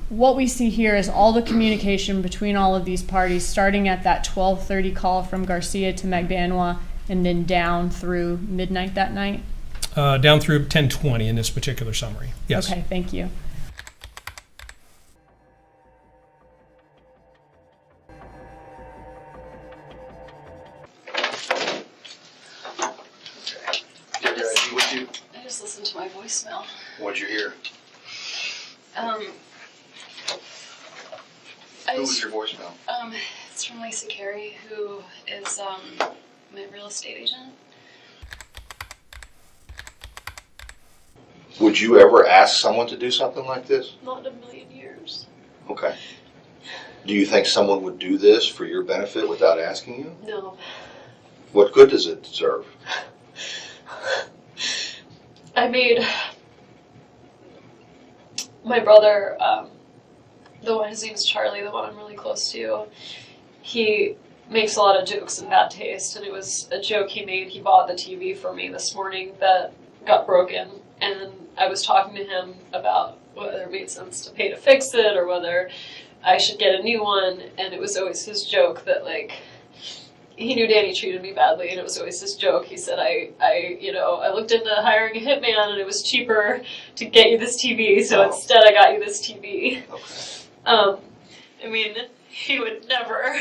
What we see here is all the communication between all of these parties, starting at that 12:30 call from Garcia to Magbanua and then down through midnight that night? Down through 10:20 in this particular summary, yes. Okay, thank you. I just listened to my voicemail. What'd you hear? Who was your voicemail? It's from Lisa Carey, who is my real estate agent. Would you ever ask someone to do something like this? Not in a million years. Okay. Do you think someone would do this for your benefit without asking you? No. What good does it serve? I made my brother, the one, his name's Charlie, the one I'm really close to, he makes a lot of jokes in bad taste, and it was a joke he made. He bought the TV for me this morning that got broken, and I was talking to him about whether it made sense to pay to fix it or whether I should get a new one, and it was always his joke that, like, he knew Danny treated me badly, and it was always his joke. He said, I looked into hiring a hitman, and it was cheaper to get you this TV, so instead I got you this TV. Okay. I mean, he would never.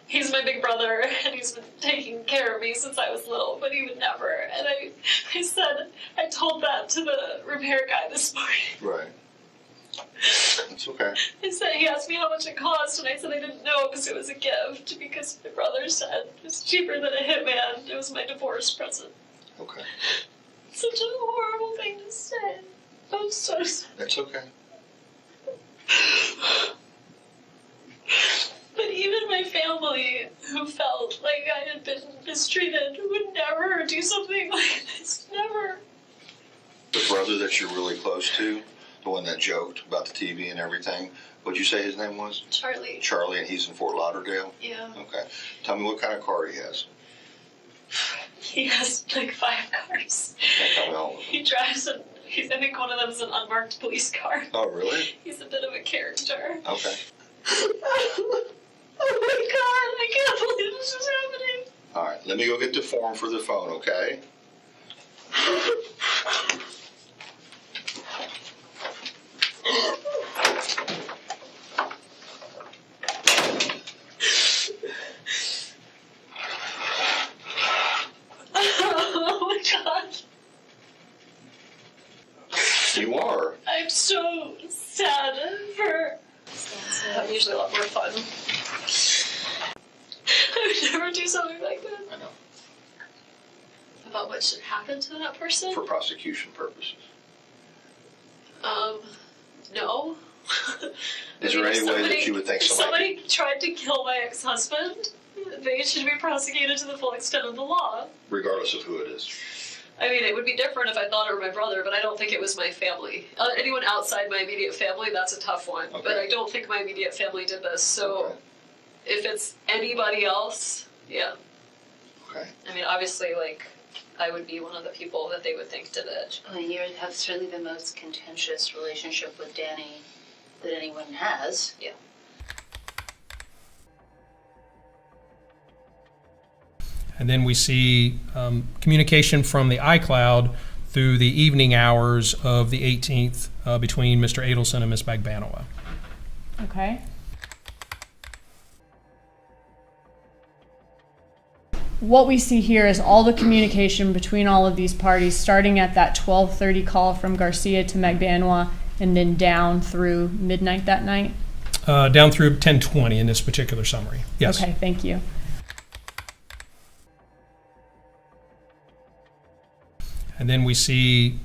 He's my big brother, and he's been taking care of me since I was little, but he would never. And I told that to the repair guy this morning. Right. That's okay. I said, he asked me how much it cost, and I said I didn't know because it was a gift, because my brother said it's cheaper than a hitman. It was my divorce present. Okay. Such a horrible thing to say. I'm so sorry. That's okay. But even my family, who felt like I had been mistreated, would never do something like this. Never. The brother that you're really close to, the one that joked about the TV and everything, what'd you say his name was? Charlie. Charlie, and he's in Fort Lauderdale? Yeah. Okay. Tell me what kind of car he has. He has like 5 cars. Can't tell me all of them. He drives I think one of them is an unmarked police car. Oh, really? He's a bit of a character. Okay. Oh my God, I can't believe this is happening. All right, let me go get the form for the phone, okay? Oh my God. You are. I'm so sad for... I'm usually a lot more fun. I would never do something like that. I know. About what should happen to that person? For prosecution purposes. No. Is there any way that you would think somebody tried to kill my ex-husband, they should be prosecuted to the full extent of the law. Regardless of who it is. I mean, it would be different if I thought it were my brother, but I don't think it was my family. Anyone outside my immediate family, that's a tough one. Okay. But I don't think my immediate family did this, so Okay. if it's anybody else, yeah. Okay. I mean, obviously, like, I would be one of the people that they would think did it. Well, you have certainly the most contentious relationship with Danny that anyone has. Yeah. And then we see communication from the iCloud through the evening hours of the 18th between Mr. Adelson and Ms. Magbanua. Okay. What we see here is all the communication between all of these parties, starting at that 12:30 call from Garcia to Magbanua, and then down through midnight that night? Down through 10:20 in this particular summary. Yes. Okay, thank you. And then we see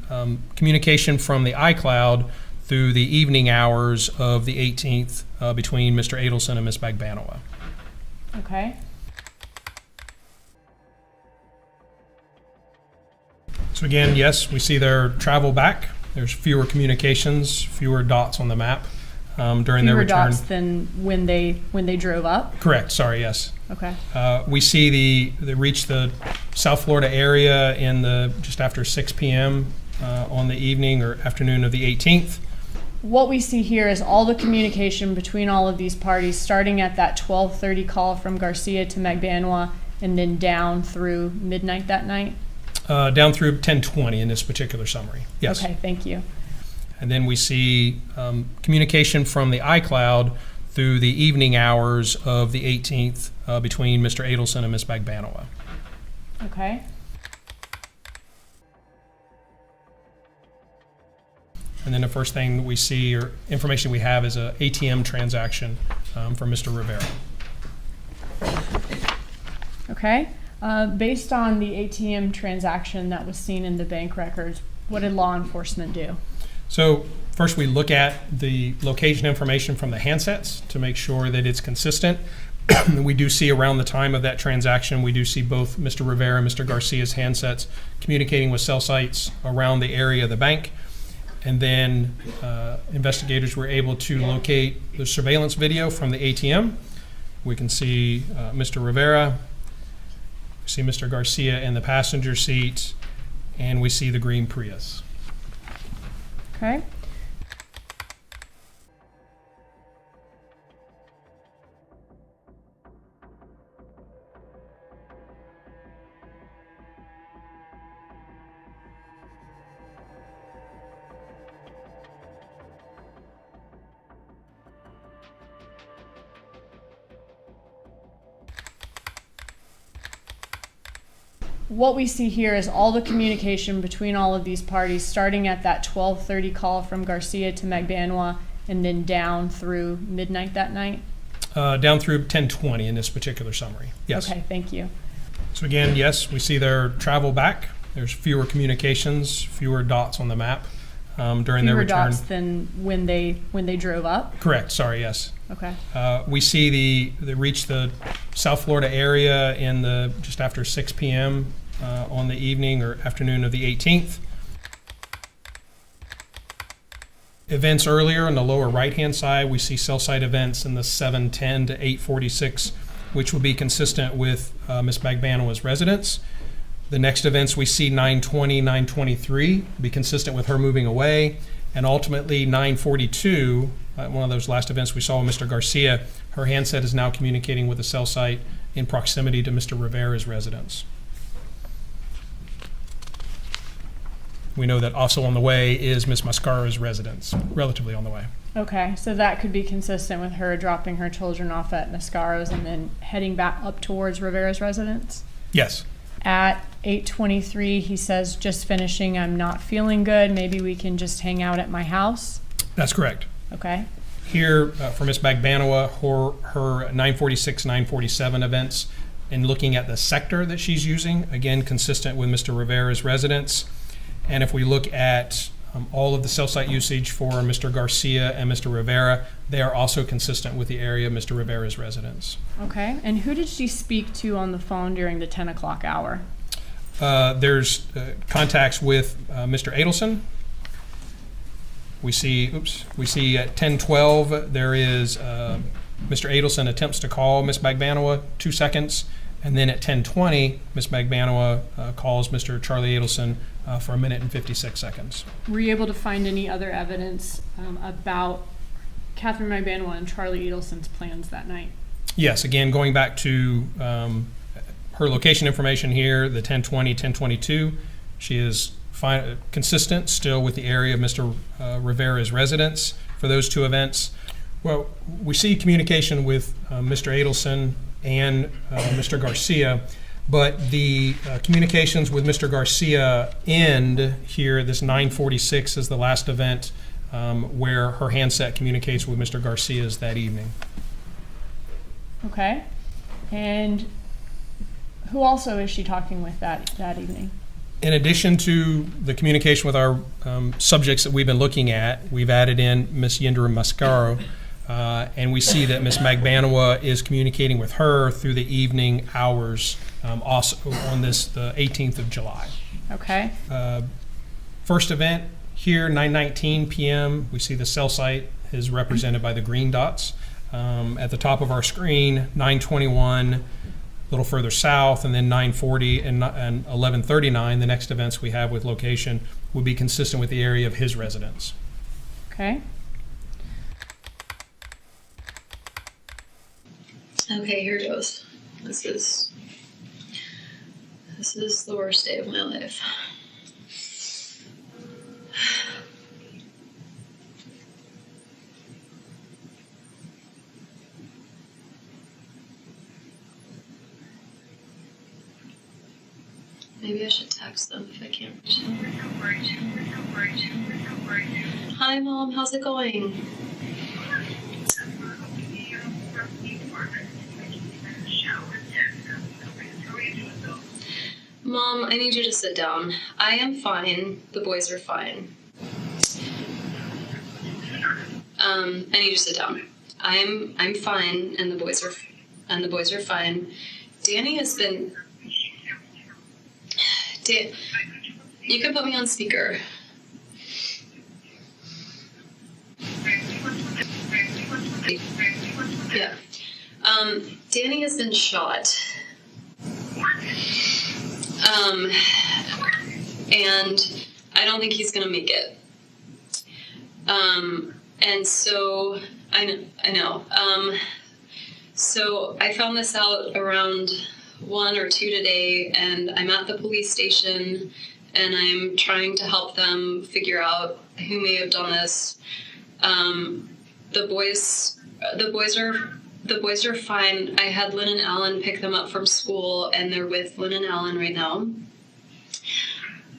communication from the iCloud through the evening hours of the 18th between Mr. Adelson and Ms. Magbanua. Okay. So again, yes, we see their travel back. There's fewer communications, fewer dots on the map during their Fewer return. dots than when they drove up? Correct, sorry, yes. Okay. We see they reach the South Florida area in just after 6 p.m. On the evening or afternoon of the 18th. What we see here is all the communication between all of these parties, starting at that 12:30 call from Garcia to Magbanua, and then down through midnight that night? Down through 10:20 in this particular summary. Yes. Okay, thank you. And then we see communication from the iCloud through the evening hours of the 18th between Mr. Adelson and Ms. Magbanua. Okay. And then the first thing we see or information we have is a ATM transaction from Mr. Rivera. Okay. Based on the ATM transaction that was seen in the bank records, what did law enforcement do? So first we look at the location information from the handsets to make sure that it's consistent. We do see around the time of that transaction, we do see both Mr. Rivera and Mr. Garcia's handsets communicating with cell sites around the area of the bank. And then investigators were able to locate the surveillance video from the ATM. We can see Mr. Rivera, we see Mr. Garcia in the passenger seat, and we see the green Prius. Okay. What we see here is all the communication between all of these parties, starting at that 12:30 call from Garcia to Magbanua, and then down through midnight that night? Down through 10:20 in this particular summary. Yes. Okay, thank you. So again, yes, we see their travel back. There's fewer communications, fewer dots on the map during their return. Fewer dots than when they drove up? Correct. Sorry. Yes. Okay. We see they reach the South Florida area in just after 6 p.m. On the evening or afternoon of the 18th. Events earlier on the lower right-hand side, we see cell site events in the 7:10 to 8:46, which will be consistent with Ms. Magbanua's residence. The next events we see 9:20, 9:23, be consistent with her moving away, and ultimately 9:42, one of those last events we saw with Mr. Garcia, her handset is now communicating with the cell site in proximity to Mr. Rivera's residence. We know that also on the way is Ms. Mascara's residence, relatively on the way. Okay, so that could be consistent with her dropping her children off at Mascaro's and then heading back up towards Rivera's residence? Yes. At 8:23, he says, just finishing, I'm not feeling good. Maybe we can just hang out at my house? That's correct. Okay. Here, for Ms. Magbanua, her 9:46, 9:47 events, and looking at the sector that she's using, again, consistent with Mr. Rivera's residence. And if we look at all of the cell site usage for Mr. Garcia and Mr. Rivera, they are also consistent with the area of Mr. Rivera's residence. Okay. And who did she speak to on the phone during the 10 o'clock hour? There's contacts with Mr. Adelson. We see at 10:12 there is Mr. Adelson attempts to call Ms. Magbanua 2 seconds, and then at 10:20 Ms. Magbanua calls Mr. Charlie Adelson for 1 minute and 56 seconds. Were you able to find any other evidence about Katherine Magbanua and Charlie Adelson's plans that night? Yes, again, going back to her location information here, the 10:20, 10:22, she is consistent still with the area of Mr. Rivera's residence for those two events. Well, we see communication with Mr. Adelson and Mr. Garcia, but the communications with Mr. Garcia end here. This 9:46 is the last event where her handset communicates with Mr. Garcia's that evening. Okay. And who also is she talking with that evening? In addition to the communication with our subjects that we've been looking at, we've added in Ms. Yindra Mascaro, and we see that Ms. Magbanua is communicating with her through the evening hours, also on the 18th of July. Okay. First event here, 9:19 p.m. We see the cell site is represented by the green dots. At the top of our screen, 9:21, a little further south, and then 9:40 and 11:39. The next events we have with location would be consistent with the area of his residence. Okay. Okay, here goes. This is the worst day of my life. Maybe I should text them if I can't reach them. Hi, Mom. How's it going? Mom, I need you to sit down. I am fine. The boys are fine. I need you to sit down. I'm fine, and the boys are fine. Danny has been. You can put me on speaker. Yeah. Danny has been shot. And I don't think he's gonna make it. And so I know. So I found this out around 1 or 2 today, and I'm at the police station, and I'm trying to help them figure out who may have done this. The boys are fine. I had Lynn and Alan pick them up from school, and they're with Lynn and Alan right now.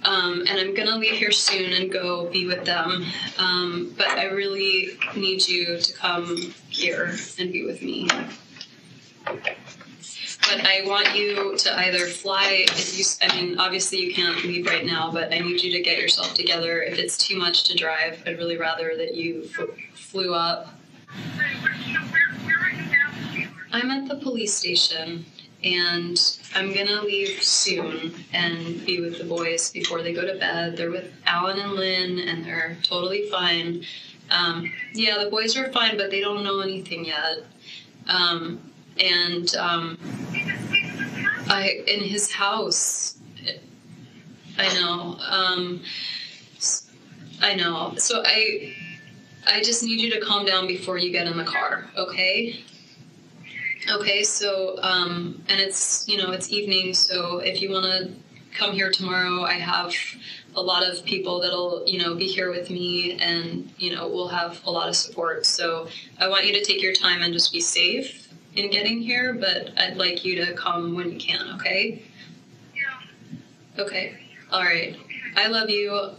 And I'm gonna leave here soon and go be with them. But I really need you to come here and be with me. But I want you to either fly, obviously you can't leave right now, but I need you to get yourself together. If it's too much to drive, I'd really rather that you flew up. I'm at the police station, and I'm gonna leave soon and be with the boys before they go to bed. They're with Alan and Lynn, and they're totally fine. Yeah, the boys are fine, but they don't know anything yet. In his house, I know. So I just need you to calm down before you get in the car, okay? Okay, so, and it's evening, so if you want to come here tomorrow, I have a lot of people that'll, be here with me, and, we'll have a lot of support. So I want you to take your time and just be safe in getting here, but I'd like you to come when you can, okay? Yeah. Okay, all right. I love you.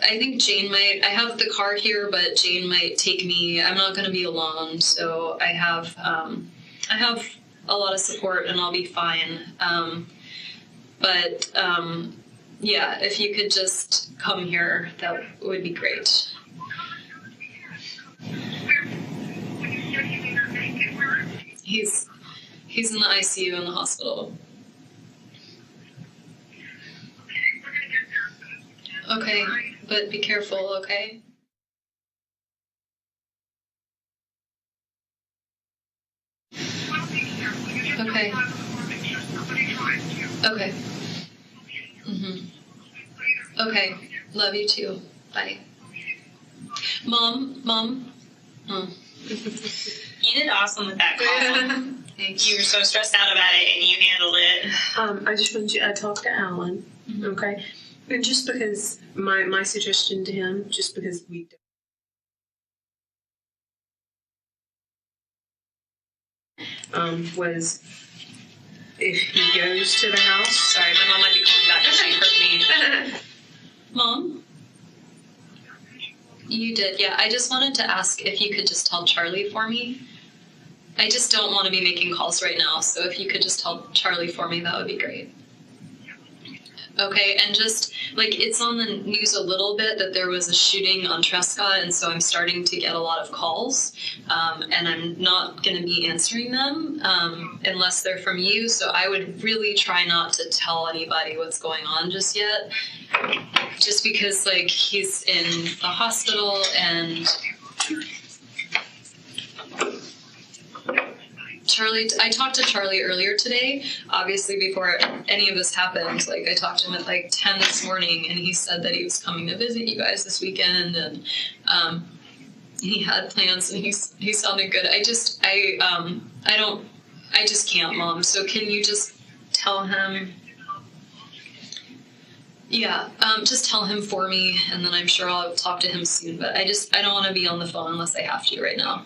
I think Jane might, I have the car here, but Jane might take me. I'm not going to be alone, so I have a lot of support, and I'll be fine. Yeah, if you could just come here, that would be great. He's in the ICU in the hospital. Okay, but be careful, okay? Okay. Okay. Okay, love you too. Bye. Mom. Oh. You did awesome with that call. You were so stressed out about it, and you handled it. I just wanted you to talk to Alan, okay? And just because my suggestion to him, just because we was if he goes to the house. Sorry, my mom might be calling back because she heard me. Mom? You did, yeah. I just wanted to ask if you could just tell Charlie for me. I just don't want to be making calls right now, so if you could just tell Charlie for me, that would be great. Okay, and just, it's on the news a little bit that there was a shooting on Trescott, and so I'm starting to get a lot of calls, and I'm not going to be answering them unless they're from you, so I would really try not to tell anybody what's going on just yet, just because, he's in the hospital, and Charlie, I talked to Charlie earlier today, obviously before any of this happened. I talked to him at 10 this morning, and he said that he was coming to visit you guys this weekend, and he had plans, and he sounded good. I just can't, Mom. So can you just tell him? Yeah, just tell him for me, and then I'm sure I'll talk to him soon. But I don't want to be on the phone unless I have to right now.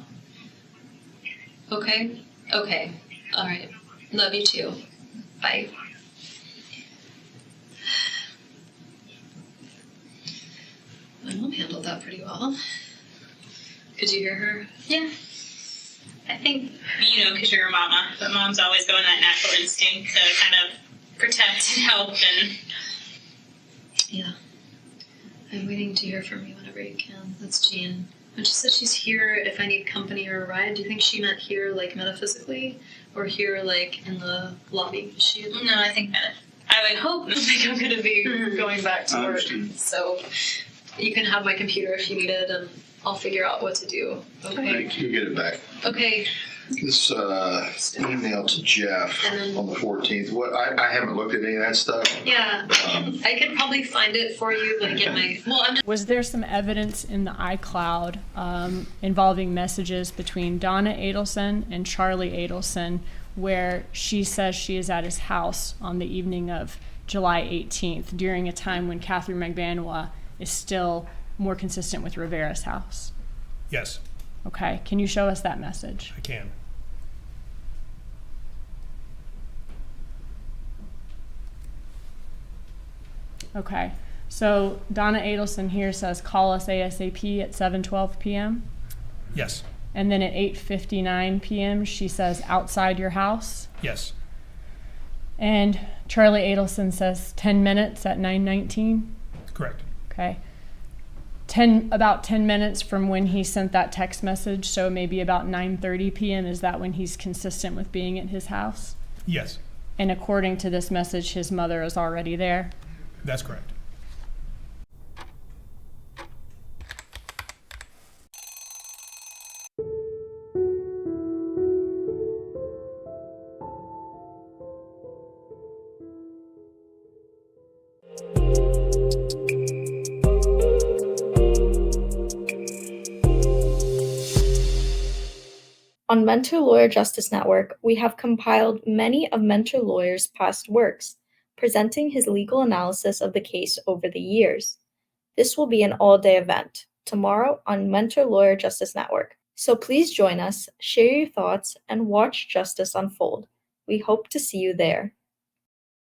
Okay. Okay. All right. Love you too. Bye. My mom handled that pretty well. Could you hear her? Yeah. I think, because you're a mama, but moms always go in that natural instinct to kind of protect and help and... Yeah. I'm waiting to hear from you whenever you can. That's Jean. And she said she's here if I need company or a ride. Do you think she meant here, like, metaphysically? Or here, like, in the lobby? No, I think I would hope. Like, I'm going to be going back to work. So you can have my computer if you need it, and I'll figure out what to do. Okay? You get it back. Okay. This email to Jeff on the 14th. What I haven't looked at any of that stuff. Yeah. I could probably find it for you, like, in my... Well, Was there some evidence in the iCloud involving messages between Donna Adelson and Charlie Adelson where she says she is at his house on the evening of July 18th during a time when Katherine Magbanua is still more consistent with Rivera's house? Yes, Okay. Can you show us that message? I can. Okay. So Donna Adelson here says call us ASAP at 7:12 p.m. Yes. And then at 8:59 p.m. she says outside your house. Yes. And Charlie Adelson says 10 minutes at 9:19. Correct. Okay. About 10 minutes from when he sent that text message, so maybe about 9:30 p.m. Is that when he's consistent with being at his house? Yes, And according to this message, his mother is already there. that's correct. On Mentor Lawyer Justice Network, we have compiled many of Mentor Lawyer's past works, presenting his legal analysis of the case over the years. This will be an all-day event, tomorrow on Mentor Lawyer Justice Network. So please join us, share your thoughts, and watch justice unfold. We hope to see you there.